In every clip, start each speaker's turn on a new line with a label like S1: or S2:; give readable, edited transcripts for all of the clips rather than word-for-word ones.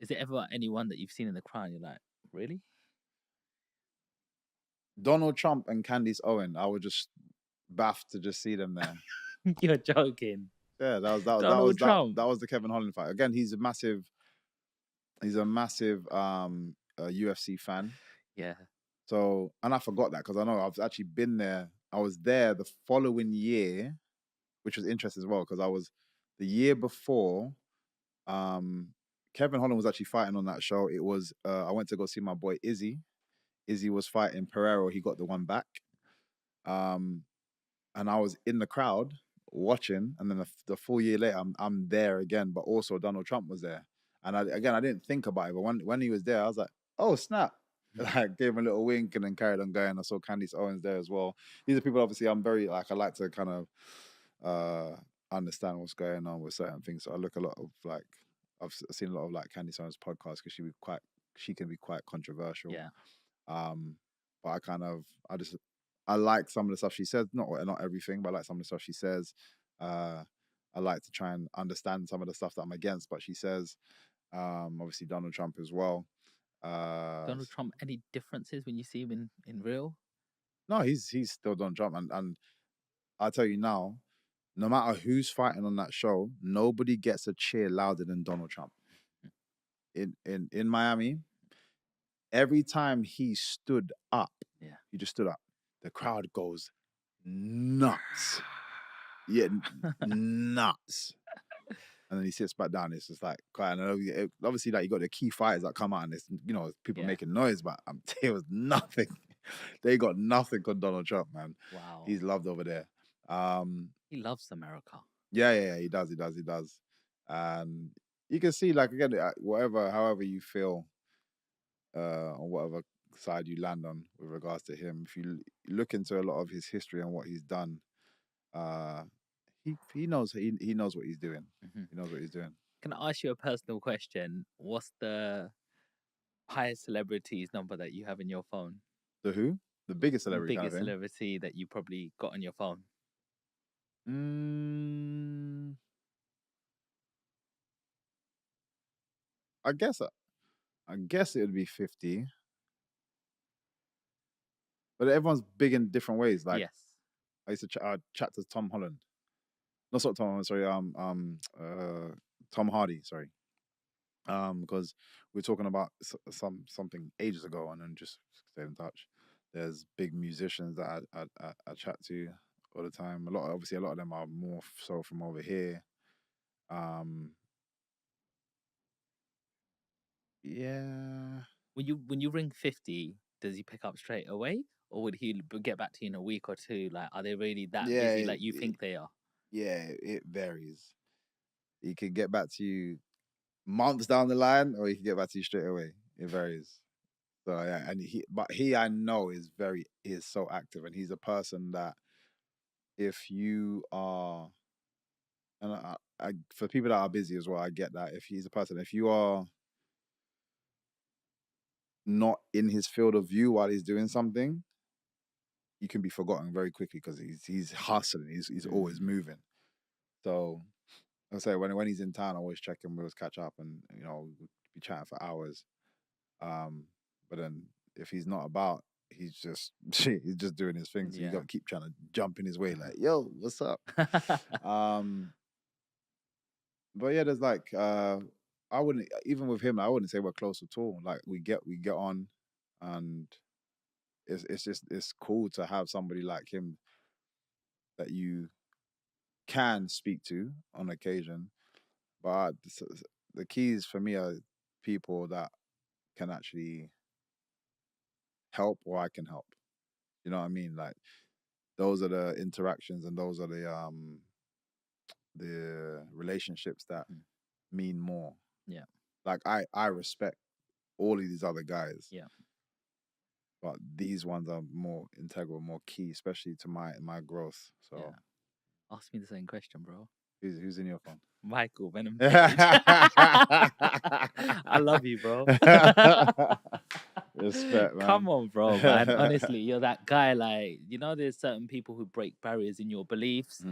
S1: Is there ever anyone that you've seen in the crowd? You're like, really?
S2: Donald Trump and Candace Owen, I would just baff to just see them there.
S1: You're joking.
S2: Yeah,
S1: Donald Trump.
S2: that was the Kevin Holland fight. Again, he's a massive UFC fan.
S1: Yeah.
S2: So, and I forgot that because I know I've actually been there. I was there the following year, which was interesting as well because I was the year before. Kevin Holland was actually fighting on that show. It was I went to go see my boy Izzy. Izzy was fighting Pereiro. He got the one back. And I was in the crowd watching, and then the full year later, I'm there again. But also Donald Trump was there, and I didn't think about it, but when he was there, I was like, oh snap! Like gave him a little wink and then carried on going. I saw Candace Owens there as well. These are people obviously I'm very like I like to kind of understand what's going on with certain things. So I look a lot of like I've seen a lot of like Candace Owens podcasts because she can be quite controversial.
S1: Yeah.
S2: But I like some of the stuff she says. Not everything, but I like some of the stuff she says. I like to try and understand some of the stuff that I'm against, but she says. Obviously Donald Trump as well.
S1: Donald Trump, any differences when you see him in real?
S2: No, he's still Donald Trump, and I'll tell you now, no matter who's fighting on that show, nobody gets a cheer louder than Donald Trump. In Miami, every time he stood up, he just stood up. The crowd goes nuts. Yeah, nuts. And then he sits back down. It's just like quiet. And obviously, like you got the key fighters that come out, and it's people making noise, but it was nothing. They got nothing on Donald Trump, man.
S1: Wow,
S2: he's loved over there.
S1: He loves America.
S2: Yeah, he does. And you can see, like again, however you feel, on whatever side you land on with regards to him. If you look into a lot of his history and what he's done, he knows what he's doing.
S1: Mm-hmm.
S2: He knows what he's doing.
S1: Can I ask you a personal question? What's the highest celebrity's number that you have in your phone?
S2: The who? The biggest celebrity.
S1: The biggest celebrity that you probably got on your phone.
S2: I guess it would be 50. But everyone's big in different ways. Like
S1: yes.
S2: I used to chat to Tom Holland. Not Tom Holland, sorry. Tom Hardy, sorry. Because we were talking about something ages ago, and then just stayed in touch. There's big musicians that I chat to all the time. A lot of them are more so from over here. Yeah.
S1: When you ring 50, does he pick up straight away, or would he get back to you in a week or two? Like, are they really that busy like you think they are?
S2: Yeah, it varies. He could get back to you months down the line, or he can get back to you straight away. It varies. So yeah, and he I know is so active, and he's a person that if you are, and for people that are busy as well, I get that. If he's a person, if you are not in his field of view while he's doing something, you can be forgotten very quickly because he's hustling. He's always moving. So I say when he's in town, I always check him. We always catch up, and be chatting for hours. But then if he's not about, he's just doing his thing. So you got to keep trying to jump in his way, like, yo, what's up? But yeah, there's like I wouldn't, even with him, I wouldn't say we're close at all. Like we get on, and it's cool to have somebody like him that you can speak to on occasion. But the keys for me are people that can actually help, or I can help. You know what I mean? Like those are the interactions, and those are the relationships that mean more.
S1: Yeah.
S2: Like I respect all of these other guys.
S1: Yeah.
S2: But these ones are more integral, more key, especially to my growth. So
S1: ask me the same question, bro.
S2: Who's in your phone?
S1: Michael Venom. I love you, bro.
S2: Respect, man.
S1: Come on, bro, man. Honestly, you're that guy. Like, there's certain people who break barriers in your beliefs.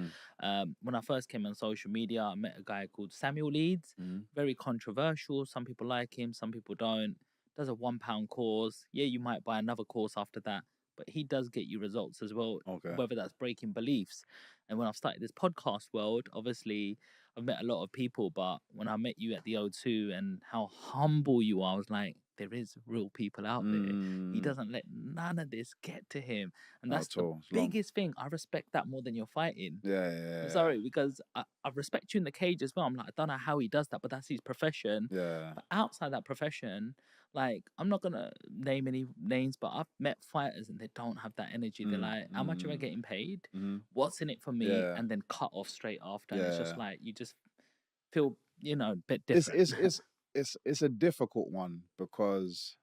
S1: When I first came on social media, I met a guy called Samuel Leeds. Very controversial. Some people like him, some people don't. Does a £1 course. Yeah, you might buy another course after that, but he does get you results as well.
S2: Okay.
S1: Whether that's breaking beliefs. And when I've started this podcast world, obviously I've met a lot of people, but when I met you at the O2 and how humble you are, I was like, there is real people out there. He doesn't let none of this get to him. And that's the biggest thing. I respect that more than you're fighting.
S2: Yeah.
S1: I'm sorry, because I respect you in the cage as well. I'm like, I don't know how he does that, but that's his profession.
S2: Yeah.
S1: But outside that profession, like, I'm not gonna name any names, but I've met fighters and they don't have that energy. They're like, how much am I getting paid? What's in it for me?
S2: Yeah.
S1: And then cut off straight after.
S2: Yeah.
S1: And it's just like, you just feel, a bit different.
S2: It's a difficult one because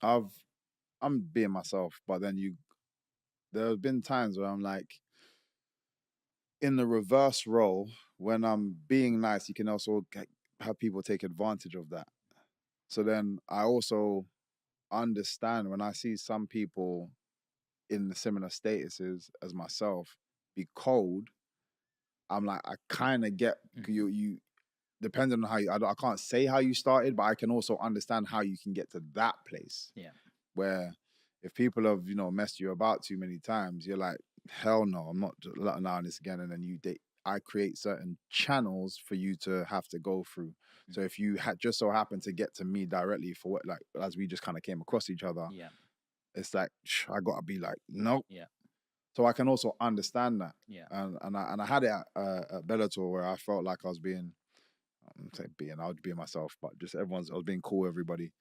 S2: I'm being myself, but then there have been times where I'm like, in the reverse role, when I'm being nice, you can also have people take advantage of that. So then I also understand when I see some people in the similar statuses as myself be cold. I'm like, I kind of get you depending on how I can't say how you started, but I can also understand how you can get to that place.
S1: Yeah.
S2: Where if people have, messed you about too many times, you're like, hell no, I'm not allowing this again. And then I create certain channels for you to have to go through. So if you had just so happened to get to me directly for what, like, as we just kind of came across each other, it's like, I gotta be like, nope.
S1: Yeah.
S2: So I can also understand that.
S1: Yeah.
S2: And I had it at Bellator where I felt like I was I would be myself, but just I was being cool with everybody.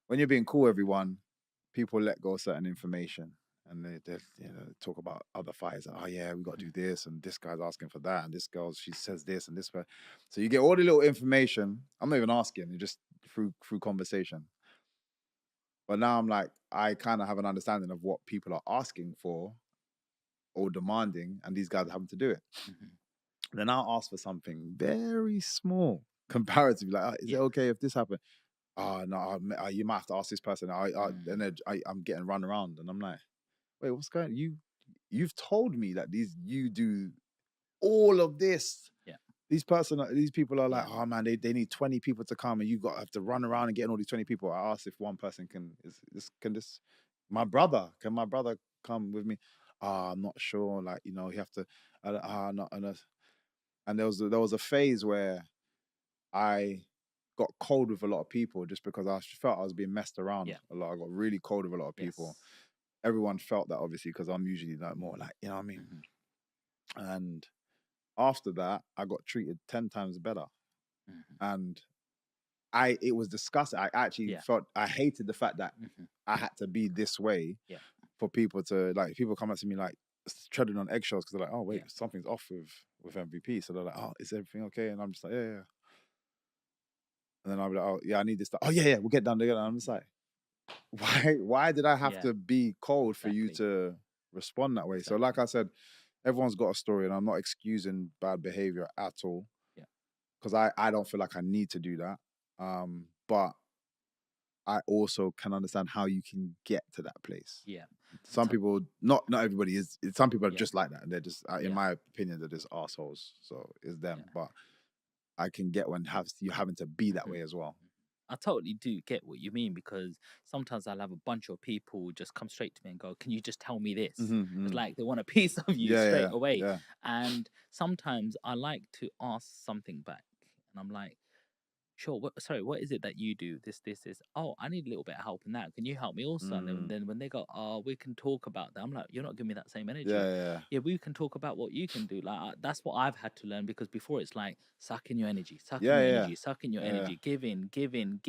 S2: When you're being cool with everyone, people let go of certain information and they talk about other fights. Oh yeah, we got to do this, and this guy's asking for that, and this girl, she says this and this. So you get all the little information. I'm not even asking, you just through conversation. But now I'm like, I kind of have an understanding of what people are asking for or demanding, and these guys are having to do it. Then I'll ask for something very small comparatively. Like, is it okay if this happened? Oh no, you might have to ask this person. Then I'm getting run around, and I'm like, wait, what's going on? You've told me that you do all of this.
S1: Yeah.
S2: These people are like, oh man, they need 20 people to come, and you have to run around and get all these 20 people. I asked if one person can my brother come with me? I'm not sure. Like, you have to. And there was a phase where I got cold with a lot of people just because I felt I was being messed around a lot. I got really cold with a lot of people. Everyone felt that, obviously, because I'm usually like more like, you know what I mean? And after that, I got treated 10 times better. And it was disgusting. I actually felt, I hated the fact that I had to be this way for people to, like, people come up to me like treading on eggshells because they're like, oh wait, something's off with MVP. So they're like, oh, is everything okay? And I'm just like, yeah. And then I'll be like, oh yeah, I need this stuff. Oh yeah, we'll get done together. And I'm just like, why did I have to be cold for you to respond that way? So like I said, everyone's got a story, and I'm not excusing bad behavior at all. Because I don't feel like I need to do that. But I also can understand how you can get to that place. Some people, not everybody is. Some people are just like that, and they're just, in my opinion, they're just assholes. So it's them. But I can get when you're having to be that way as well.
S1: I totally do get what you mean, because sometimes I'll have a bunch of people just come straight to me and go, can you just tell me this? It's like they want a piece of you straight away. And sometimes I like to ask something back, and I'm like, sure, what is it that you do? This. Oh, I need a little bit of help in that. Can you help me also? And then when they go, oh, we can talk about that, I'm like, you're not giving me that same energy. Yeah, we can talk about what you can do. Like, that's what I've had to learn, because before it's like, suck in your energy, give in. And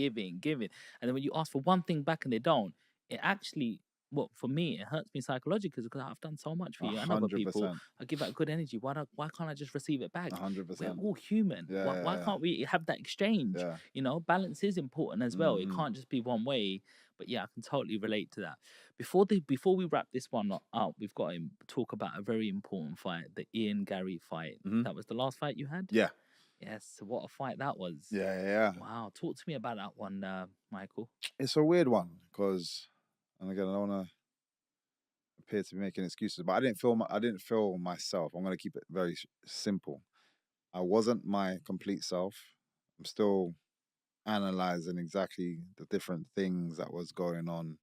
S1: then when you ask for one thing back and they don't, it actually, well, for me, it hurts me psychologically, because I've done so much for you and other people. I give out good energy. Why can't I just receive it back?
S2: 100%.
S1: We're all human. Why can't we have that exchange? Balance is important as well. It can't just be one way. But yeah, I can totally relate to that. Before we wrap this one up, we've got to talk about a very important fight, the Ian Gary fight. That was the last fight you had?
S2: Yeah.
S1: Yes, what a fight that was.
S2: Yeah.
S1: Wow, talk to me about that one, Michael.
S2: It's a weird one because, and again, I don't want to appear to be making excuses, but I didn't feel myself. I'm going to keep it very simple. I wasn't my complete self. I'm still analyzing exactly the different things that was going on